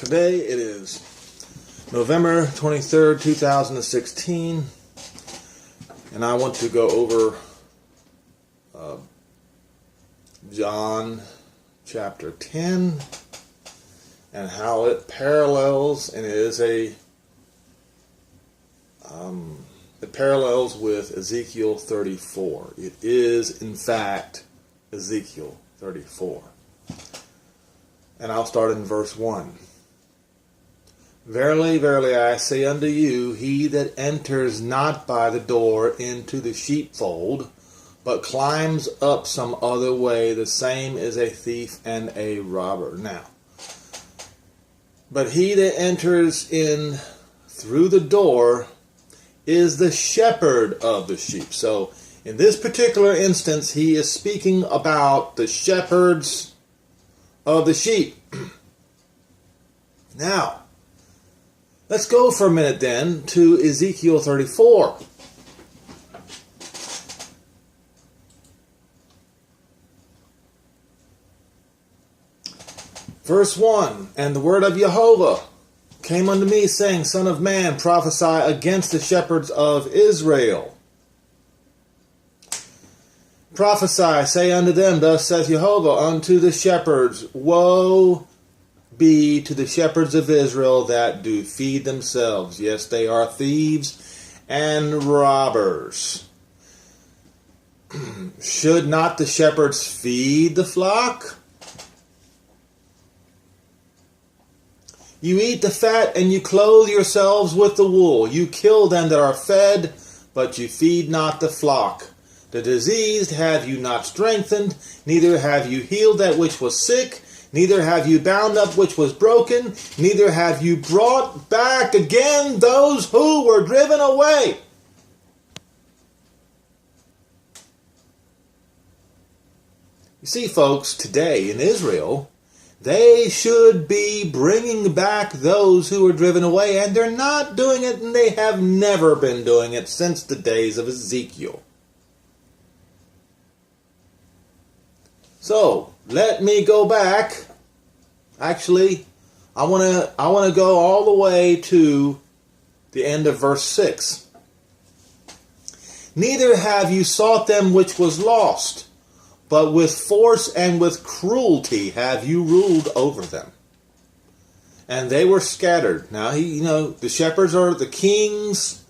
Today it is November 23rd, 2016, and I want to go over John chapter 10 and how it parallels, and it parallels with Ezekiel 34. It is, in fact, Ezekiel 34. And I'll start in verse 1. Verily, verily, I say unto you, he that enters not by the door into the sheepfold, but climbs up some other way, the same is a thief and a robber. Now, but he that enters in through the door is the shepherd of the sheep. So, in this particular instance, he is speaking about the shepherds of the sheep. Now, let's go for a minute then to Ezekiel 34. Verse 1, And the word of Jehovah came unto me, saying, Son of man, prophesy against the shepherds of Israel. Prophesy, say unto them, Thus saith Jehovah unto the shepherds, Woe be to the shepherds of Israel that do feed themselves. Yes, they are thieves and robbers. Should not the shepherds feed the flock? You eat the fat, and you clothe yourselves with the wool. You kill them that are fed, but you feed not the flock. The diseased have you not strengthened, neither have you healed that which was sick, neither have you bound up which was broken, neither have you brought back again those who were driven away. You see, folks, today in Israel, they should be bringing back those who were driven away, and they're not doing it, and they have never been doing it since the days of Ezekiel. So, let me go back. Actually, I want to go all the way to the end of verse 6. Neither have you sought them which was lost, but with force and with cruelty have you ruled over them. And they were scattered. Now, the shepherds are the kings,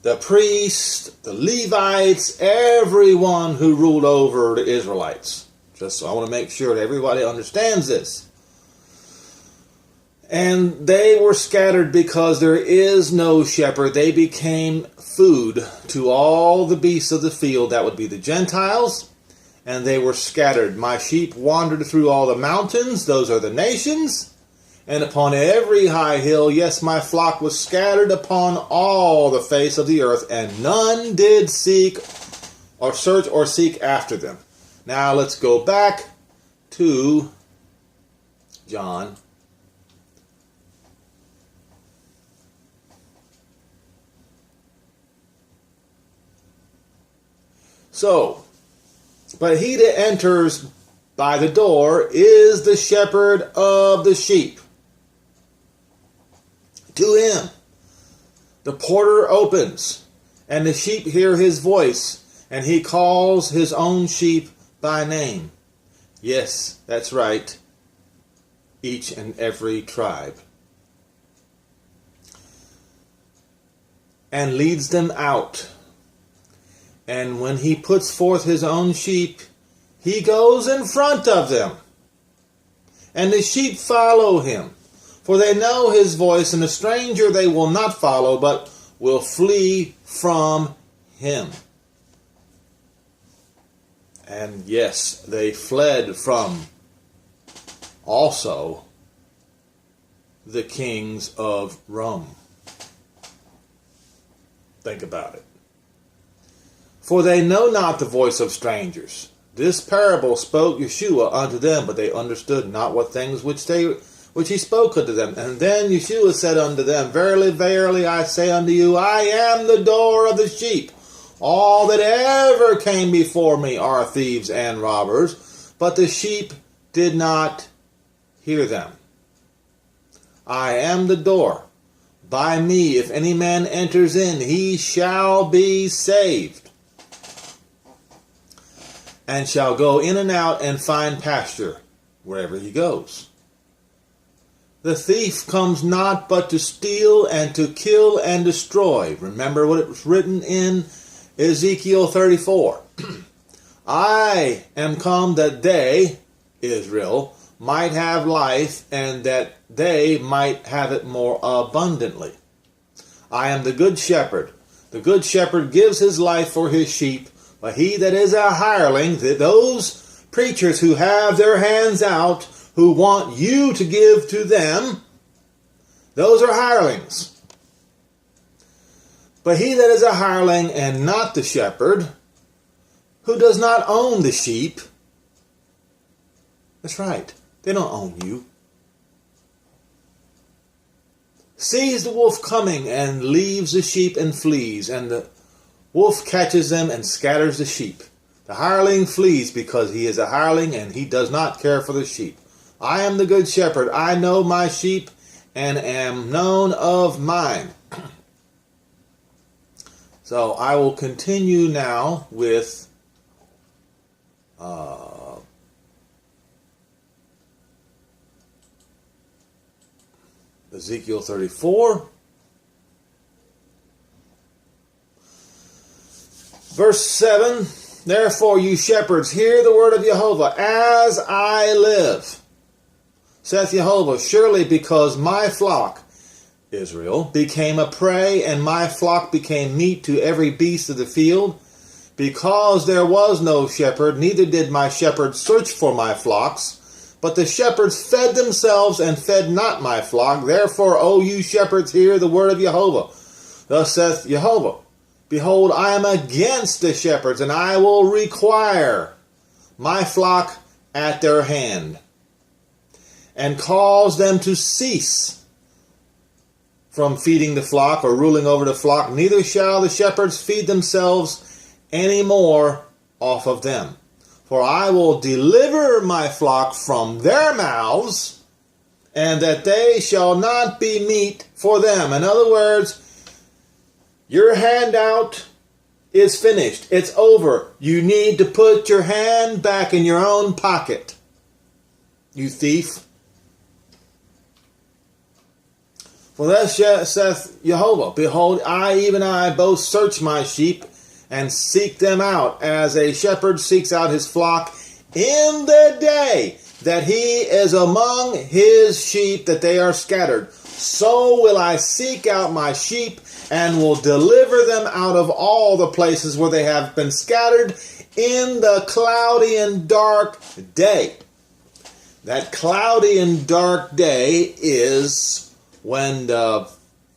the priests, the Levites, everyone who ruled over the Israelites. Just so I want to make sure that everybody understands this. And they were scattered because there is no shepherd. They became food to all the beasts of the field. That would be the Gentiles. And they were scattered. My sheep wandered through all the mountains. Those are the nations. And upon every high hill, yes, my flock was scattered upon all the face of the earth. And none did seek or search or seek after them. Now let's go back to John. So, but he that enters by the door is the shepherd of the sheep. To him the porter opens, and the sheep hear his voice, and he calls his own sheep by name. Yes, that's right. Each and every tribe. And leads them out. And when he puts forth his own sheep, he goes in front of them. And the sheep follow him. For they know his voice, and the stranger they will not follow, but will flee from him. And yes, they fled from also the kings of Rome. Think about it. For they know not the voice of strangers. This parable spoke Yeshua unto them, but they understood not what things which he spoke unto them. And then Yeshua said unto them, Verily, verily, I say unto you, I am the door of the sheep. All that ever came before me are thieves and robbers, but the sheep did not hear them. I am the door. By me, if any man enters in, he shall be saved, and shall go in and out and find pasture wherever he goes. The thief comes not but to steal and to kill and destroy. Remember what it was written in Ezekiel 34. I am come that they, Israel, might have life, and that they might have it more abundantly. I am the good shepherd. The good shepherd gives his life for his sheep, but he that is a hireling, those preachers who have their hands out, who want you to give to them, those are hirelings. But he that is a hireling and not the shepherd, who does not own the sheep, that's right, they don't own you, sees the wolf coming and leaves the sheep and flees, and the wolf catches them and scatters the sheep. The hireling flees because he is a hireling and he does not care for the sheep. I am the good shepherd. I know my sheep and am known of mine. So I will continue now with Ezekiel 34. Verse 7, therefore you shepherds, hear the word of Jehovah, as I live, saith Jehovah, surely because my flock, Israel, became a prey, and my flock became meat to every beast of the field, because there was no shepherd, neither did my shepherds search for my flocks, but the shepherds fed themselves and fed not my flock. Therefore, O you shepherds, hear the word of Jehovah. Thus saith Jehovah, behold, I am against the shepherds, and I will require my flock at their hand, and cause them to cease from feeding the flock or ruling over the flock. Neither shall the shepherds feed themselves any more off of them. For I will deliver my flock from their mouths, and that they shall not be meat for them. In other words, your handout is finished. It's over. You need to put your hand back in your own pocket, you thief. For thus saith Jehovah, behold, I, even I, both search my sheep, and seek them out, as a shepherd seeks out his flock in the day that he is among his sheep, that they are scattered. So will I seek out my sheep, and will deliver them out of all the places where they have been scattered in the cloudy and dark day. That cloudy and dark day is when the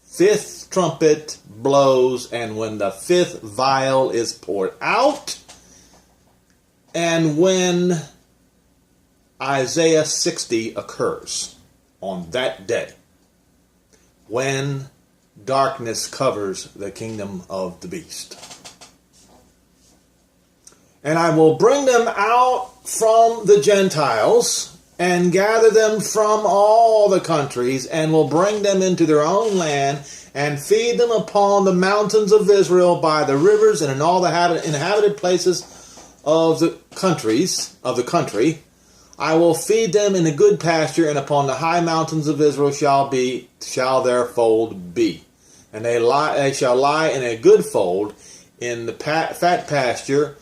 fifth trumpet blows and when the fifth vial is poured out, and when Isaiah 60 occurs on that day, when darkness covers the kingdom of the beast. And I will bring them out from the Gentiles and gather them from all the countries, and will bring them into their own land, and feed them upon the mountains of Israel, by the rivers, and in all the inhabited places of the country. I will feed them in a good pasture, and upon the high mountains of Israel shall their fold be. And they shall lie in a good fold, in the fat pasture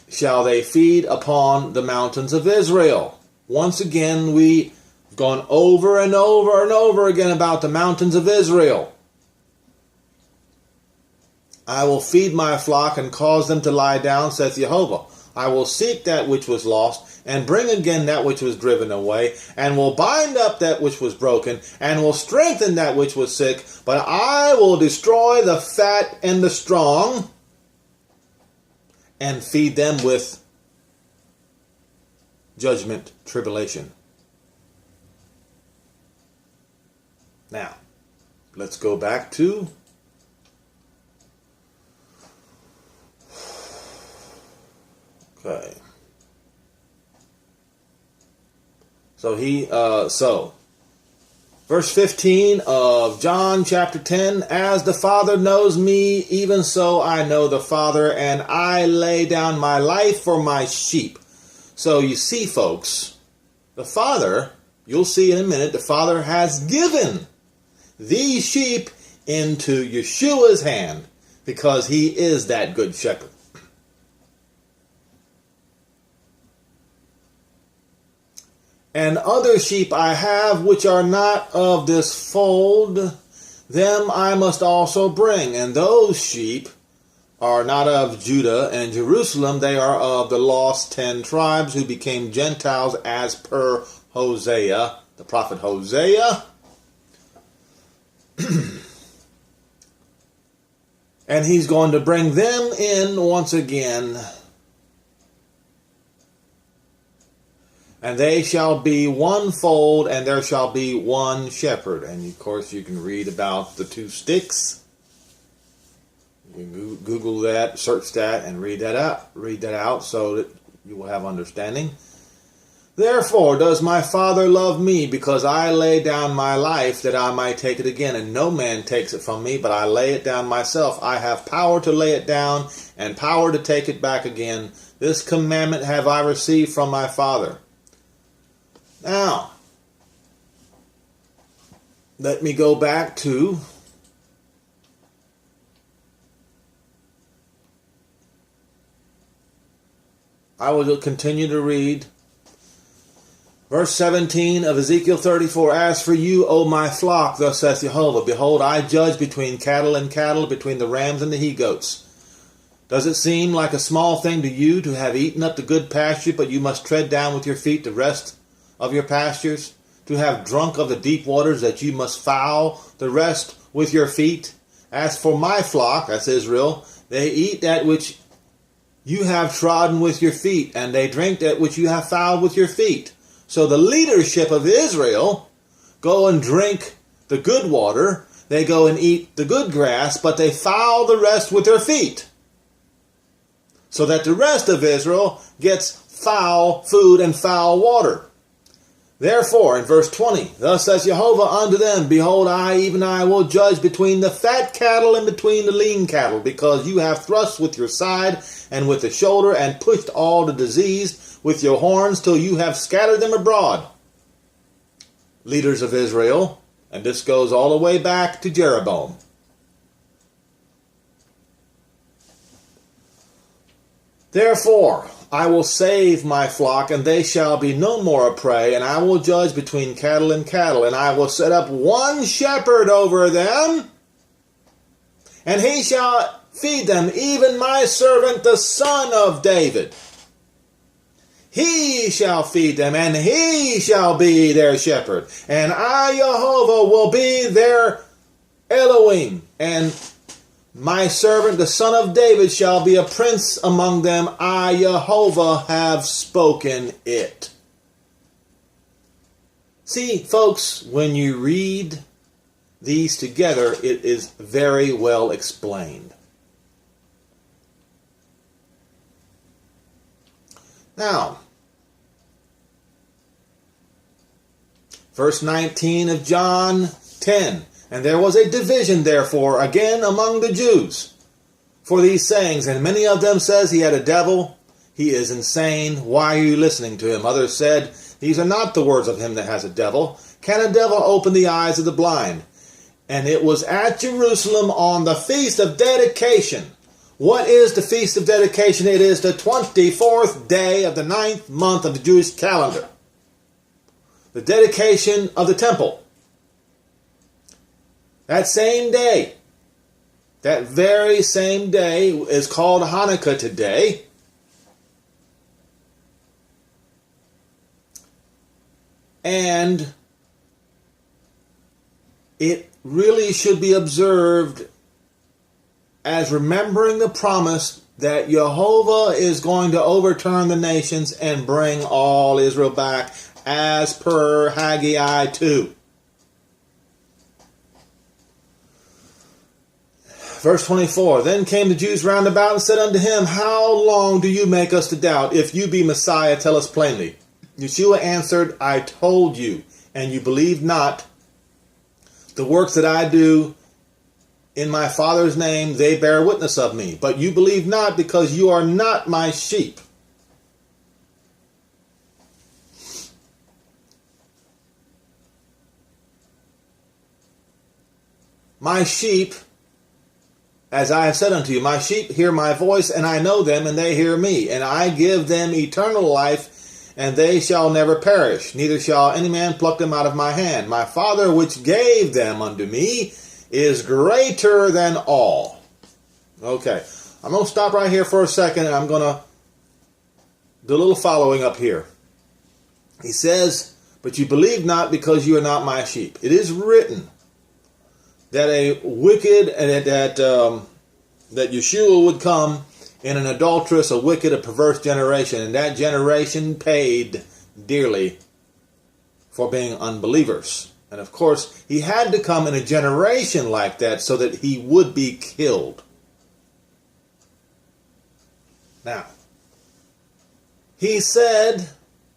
shall they feed upon the mountains of Israel. Once again, we've gone over and over and over again about the mountains of Israel. I will feed my flock and cause them to lie down, saith Jehovah. I will seek that which was lost, and bring again that which was driven away, and will bind up that which was broken, and will strengthen that which was sick. But I will destroy the fat and the strong, and feed them with judgment, tribulation. Now, let's go back to okay. So Verse 15 of John chapter 10, as the Father knows me, even so I know the Father, and I lay down my life for my sheep. So you see, folks, the Father, you'll see in a minute, the Father has given these sheep into Yeshua's hand because he is that good shepherd. And other sheep I have which are not of this fold, them I must also bring. And those sheep are not of Judah and Jerusalem, they are of the lost 10 tribes who became Gentiles as per Hosea, the prophet Hosea. And he's going to bring them in once again. And they shall be one fold, and there shall be one shepherd. And of course you can read about the 2 sticks. You can Google that, search that, and read that out so that you will have understanding. Therefore does my Father love me, because I lay down my life that I might take it again. And no man takes it from me, but I lay it down myself. I have power to lay it down, and power to take it back again. This commandment have I received from my Father. Now, let me go back to I will continue to read verse 17 of Ezekiel 34. As for you, O my flock, thus saith Jehovah, behold, I judge between cattle and cattle, between the rams and the he-goats. Does it seem like a small thing to you to have eaten up the good pasture, but you must tread down with your feet the rest of your pastures? To have drunk of the deep waters, that you must foul the rest with your feet? As for my flock, that's Israel, they eat that which you have trodden with your feet, and they drink that which you have fouled with your feet. So the leadership of Israel go and drink the good water, they go and eat the good grass, but they foul the rest with their feet. So that the rest of Israel gets foul food and foul water. Therefore, in verse 20, thus says Jehovah unto them, behold, I, even I, will judge between the fat cattle and between the lean cattle, because you have thrust with your side and with the shoulder, and pushed all the diseased with your horns, till you have scattered them abroad. Leaders of Israel, and this goes all the way back to Jeroboam. Therefore, I will save my flock, and they shall be no more a prey, and I will judge between cattle and cattle, and I will set up one shepherd over them, and he shall feed them, even my servant, the son of David. He shall feed them, and he shall be their shepherd, and I, Jehovah, will be their Elohim, and my servant, the son of David, shall be a prince among them. I, Jehovah, have spoken it. See, folks, when you read these together, it is very well explained. Now, verse 19 of John 10. And there was a division, therefore, again among the Jews for these sayings. And many of them says he had a devil. He is insane. Why are you listening to him? Others said, these are not the words of him that has a devil. Can a devil open the eyes of the blind? And it was at Jerusalem on the Feast of Dedication. What is the Feast of Dedication? It is the 24th day of the 9th month of the Jewish calendar. The dedication of the temple. That same day, that very same day is called Hanukkah today. And it really should be observed as remembering the promise that Jehovah is going to overturn the nations and bring all Israel back as per Haggai 2. Verse 24, then came the Jews round about and said unto him, how long do you make us to doubt? If you be Messiah, tell us plainly. Yeshua answered, I told you, and you believe not. The works that I do in my Father's name, they bear witness of me. But you believe not, because you are not my sheep. My sheep, as I have said unto you, my sheep hear my voice, and I know them, and they hear me. And I give them eternal life, and they shall never perish, neither shall any man pluck them out of my hand. My Father which gave them unto me is greater than all. Okay, I'm going to stop right here for a second, and I'm going to do a little following up here. He says, but you believe not, because you are not my sheep. It is written that a wicked, that Yeshua would come in an adulterous, a wicked, a perverse generation, and that generation paid dearly for being unbelievers. And of course, he had to come in a generation like that so that he would be killed. Now, he said,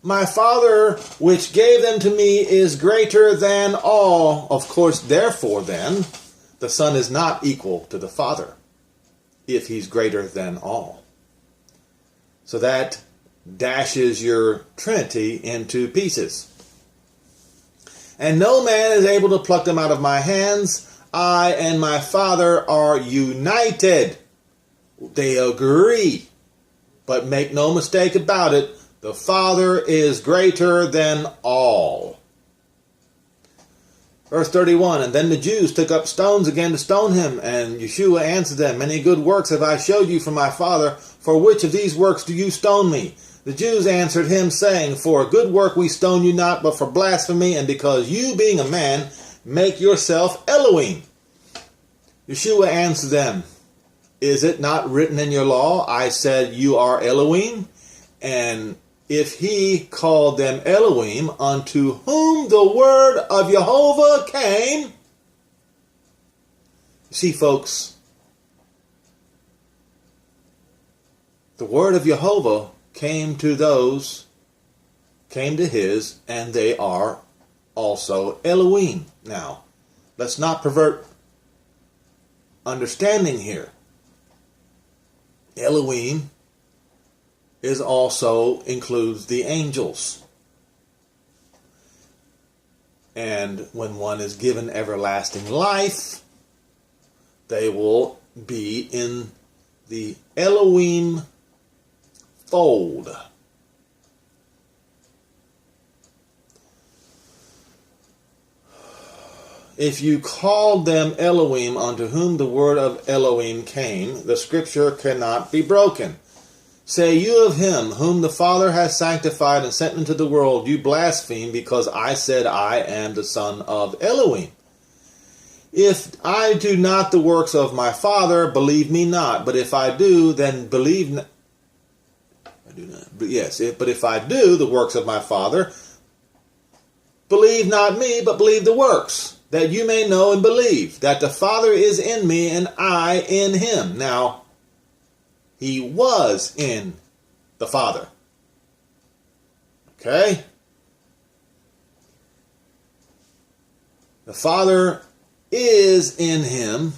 my Father which gave them to me is greater than all. Of course, therefore then, the Son is not equal to the Father, if he's greater than all. So that dashes your Trinity into pieces. And no man is able to pluck them out of my hands. I and my Father are united. They agree. But make no mistake about it, the Father is greater than all. Verse 31, and then the Jews took up stones again to stone him, and Yeshua answered them, many good works have I showed you from my Father. For which of these works do you stone me? The Jews answered him, saying, for a good work we stone you not, but for blasphemy, and because you, being a man, make yourself Elohim. Yeshua answered them, is it not written in your law, I said you are Elohim? And if he called them Elohim, unto whom the word of Jehovah came. You see, folks, the word of Jehovah came to his, and they are also Elohim. Now, let's not pervert understanding here. Elohim is also includes the angels. And when one is given everlasting life, they will be in the Elohim fold. If you called them Elohim, unto whom the word of Elohim came, the scripture cannot be broken. Say you of him whom the Father has sanctified and sent into the world, you blaspheme, because I said I am the Son of Elohim. If I do not the works of my Father, believe me not. But if I do, then believe not. But if I do the works of my Father, believe not me, but believe the works, that you may know and believe that the Father is in me and I in him. Now, he was in the Father. Okay? The Father is in him,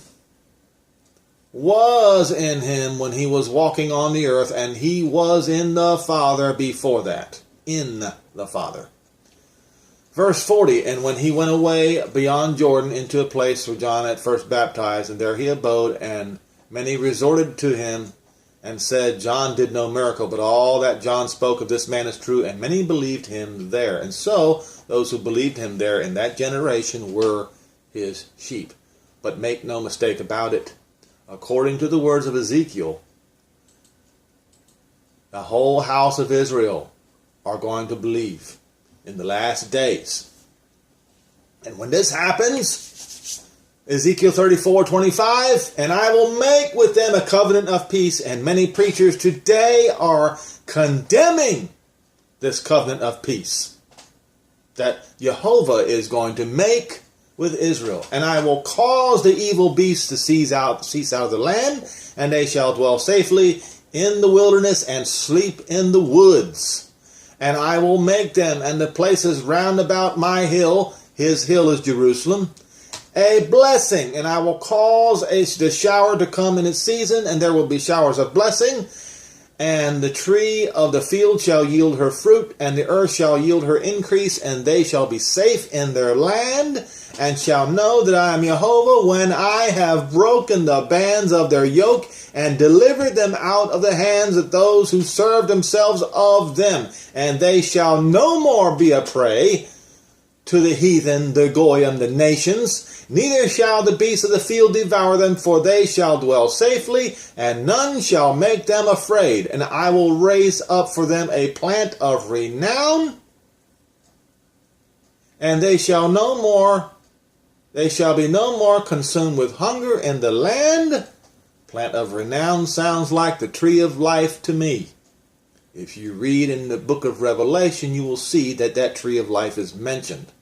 was in him when he was walking on the earth, and he was in the Father before that. In the Father. Verse 40, and when he went away beyond Jordan into a place where John had first baptized, and there he abode, and many resorted to him, and said, John did no miracle, but all that John spoke of this man is true, and many believed him there. And so, those who believed him there in that generation were his sheep. But make no mistake about it, according to the words of Ezekiel, the whole house of Israel are going to believe in the last days. And when this happens, Ezekiel 34:25, and I will make with them a covenant of peace. And many preachers today are condemning this covenant of peace that Jehovah is going to make with Israel. And I will cause the evil beasts to cease out of the land, and they shall dwell safely in the wilderness and sleep in the woods. And I will make them and the places round about my hill, his hill is Jerusalem, a blessing, and I will cause the shower to come in its season, and there will be showers of blessing. And the tree of the field shall yield her fruit, and the earth shall yield her increase, and they shall be safe in their land, and shall know that I am Jehovah when I have broken the bands of their yoke, and delivered them out of the hands of those who serve themselves of them. And they shall no more be a prey to the heathen, the Goyim, the nations. Neither shall the beasts of the field devour them, for they shall dwell safely, and none shall make them afraid. And I will raise up for them a plant of renown, and they shall be no more consumed with hunger in the land. Plant of renown sounds like the tree of life to me. If you read in the book of Revelation, you will see that that tree of life is mentioned.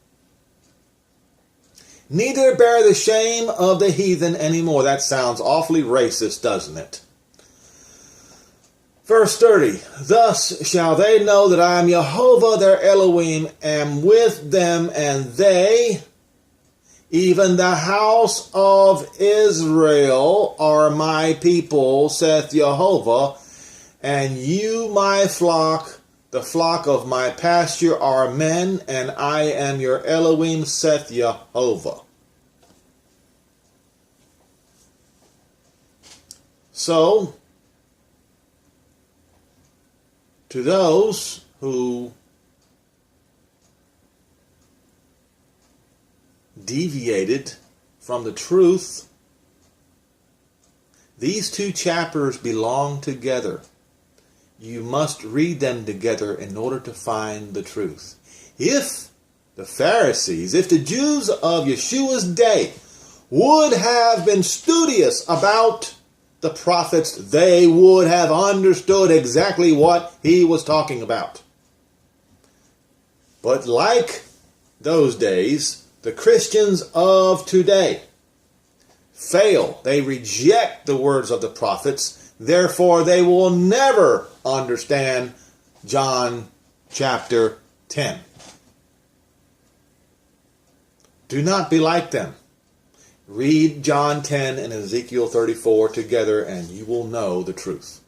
Neither bear the shame of the heathen anymore. That sounds awfully racist, doesn't it? Verse 30, thus shall they know that I am Jehovah their Elohim, am with them, and they, even the house of Israel, are my people, saith Jehovah, and you, my flock, the flock of my pasture, are men, and I am your Elohim, saith Jehovah. So, to those who deviated from the truth, these two chapters belong together. You must read them together in order to find the truth. If the Pharisees, if the Jews of Yeshua's day would have been studious about the prophets, they would have understood exactly what he was talking about. But like those days, the Christians of today fail. They reject the words of the prophets. Therefore, they will never understand John chapter 10. Do not be like them. Read John 10 and Ezekiel 34 together, and you will know the truth.